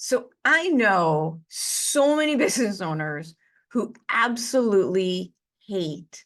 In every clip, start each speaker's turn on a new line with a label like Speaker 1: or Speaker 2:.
Speaker 1: So I know so many business owners who absolutely hate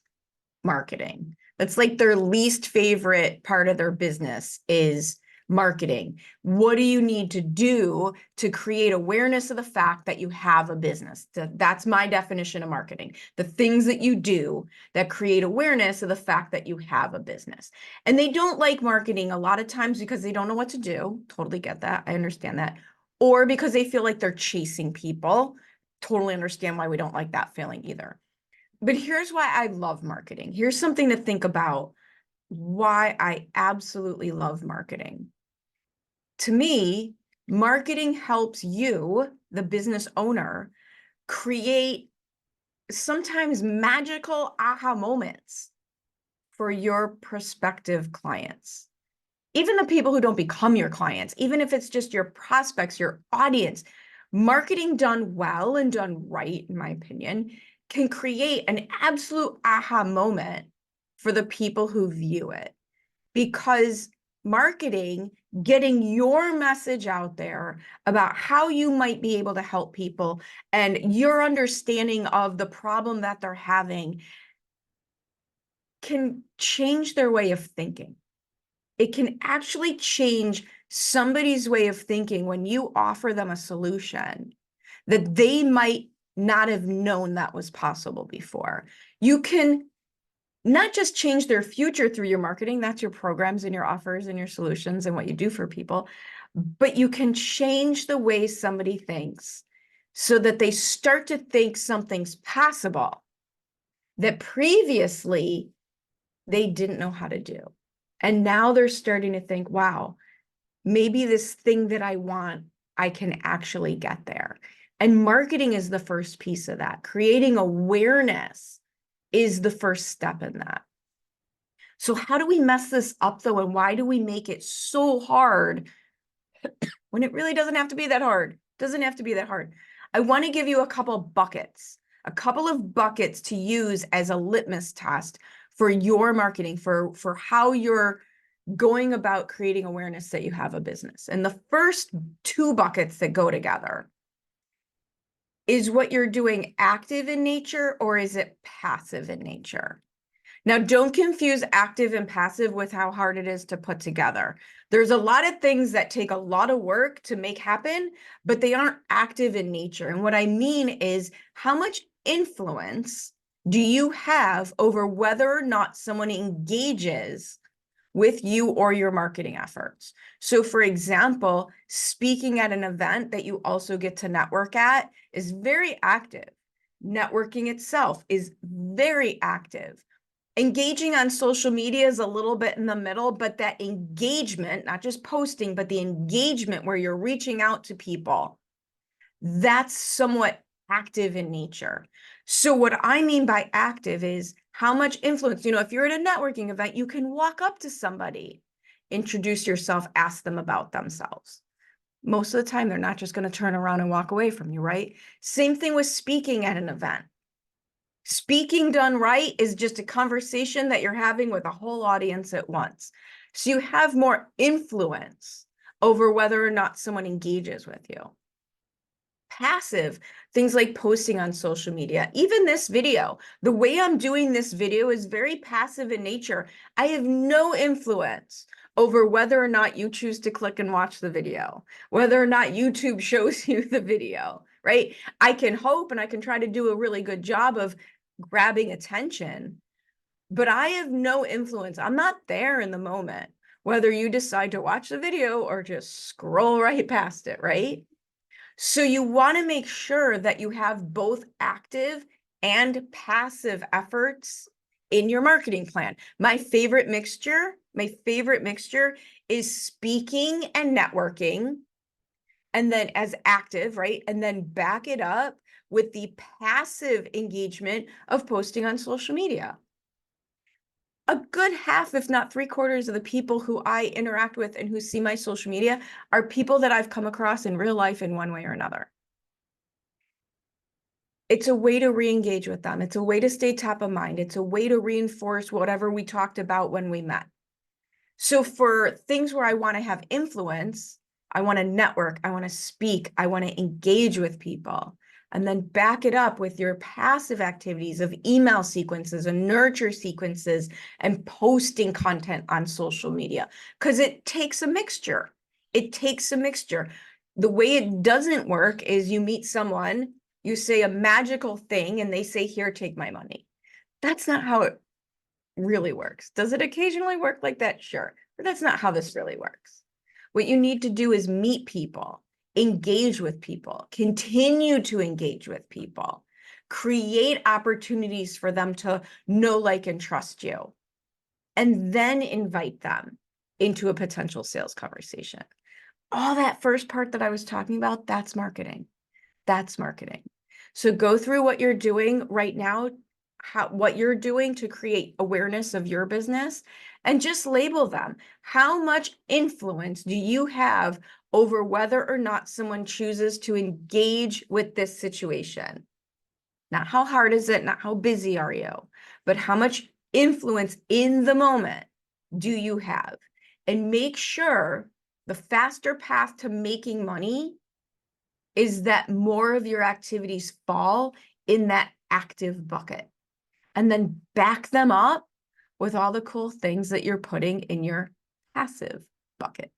Speaker 1: marketing. That's like their least favorite part of their business is marketing. What do you need to do to create awareness of the fact that you have a business? That's my definition of marketing. The things that you do that create awareness of the fact that you have a business. And they don't like marketing a lot of times because they don't know what to do. Totally get that. I understand that. Or because they feel like they're chasing people. Totally understand why we don't like that feeling either. But here's why I love marketing. Here's something to think about why I absolutely love marketing. To me, marketing helps you, the business owner, create sometimes magical aha moments for your prospective clients. Even the people who don't become your clients, even if it's just your prospects, your audience, marketing done well and done right, in my opinion, can create an absolute aha moment for the people who view it. Because marketing, getting your message out there about how you might be able to help people and your understanding of the problem that they're having can change their way of thinking. It can actually change somebody's way of thinking when you offer them a solution that they might not have known that was possible before. You can not just change their future through your marketing, that's your programs and your offers and your solutions and what you do for people, but you can change the way somebody thinks so that they start to think something's possible that previously they didn't know how to do. And now they're starting to think, wow, maybe this thing that I want, I can actually get there. And marketing is the first piece of that. Creating awareness is the first step in that. So how do we mess this up though? And why do we make it so hard when it really doesn't have to be that hard? Doesn't have to be that hard. I want to give you a couple of buckets to use as a litmus test for your marketing, for how you're going about creating awareness that you have a business. And the first two buckets that go together is what you're doing active in nature or is it passive in nature? Now, don't confuse active and passive with how hard it is to put together. There's a lot of things that take a lot of work to make happen, but they aren't active in nature. And what I mean is, how much influence do you have over whether or not someone engages with you or your marketing efforts? So for example, speaking at an event that you also get to network at is very active. Networking itself is very active. Engaging on social media is a little bit in the middle, but that engagement, not just posting, but the engagement where you're reaching out to people, that's somewhat active in nature. So what I mean by active is how much influence, if you're at a networking event, you can walk up to somebody, introduce yourself, ask them about themselves. Most of the time, they're not just going to turn around and walk away from you, right? Same thing with speaking at an event. Speaking done right is just a conversation that you're having with a whole audience at once. So you have more influence over whether or not someone engages with you. Passive, things like posting on social media, even this video, the way I'm doing this video is very passive in nature. I have no influence over whether or not you choose to click and watch the video, whether or not YouTube shows you the video, right? I can hope and I can try to do a really good job of grabbing attention, but I have no influence. I'm not there in the moment, whether you decide to watch the video or just scroll right past it, right? So you want to make sure that you have both active and passive efforts in your marketing plan. My favorite mixture is speaking and networking, and then as active, right? And then back it up with the passive engagement of posting on social media. A good half, if not 3/4 of the people who I interact with and who see my social media are people that I've come across in real life in one way or another. It's a way to re-engage with them. It's a way to stay top of mind. It's a way to reinforce whatever we talked about when we met. So for things where I want to have influence, I want to network, I want to speak, I want to engage with people. And then back it up with your passive activities of email sequences and nurture sequences and posting content on social media, because it takes a mixture. It takes a mixture. The way it doesn't work is you meet someone, you say a magical thing, and they say, here, take my money. That's not how it really works. Does it occasionally work like that? Sure. But that's not how this really works. What you need to do is meet people, engage with people, continue to engage with people, create opportunities for them to know, like, and trust you, and then invite them into a potential sales conversation. All that first part that I was talking about, that's marketing. That's marketing. So go through what you're doing right now, what you're doing to create awareness of your business, and just label them. How much influence do you have over whether or not someone chooses to engage with this situation? Not how hard is it, not how busy are you, but how much influence in the moment do you have? And make sure the faster path to making money is that more of your activities fall in that active bucket, and then back them up with all the cool things that you're putting in your passive bucket.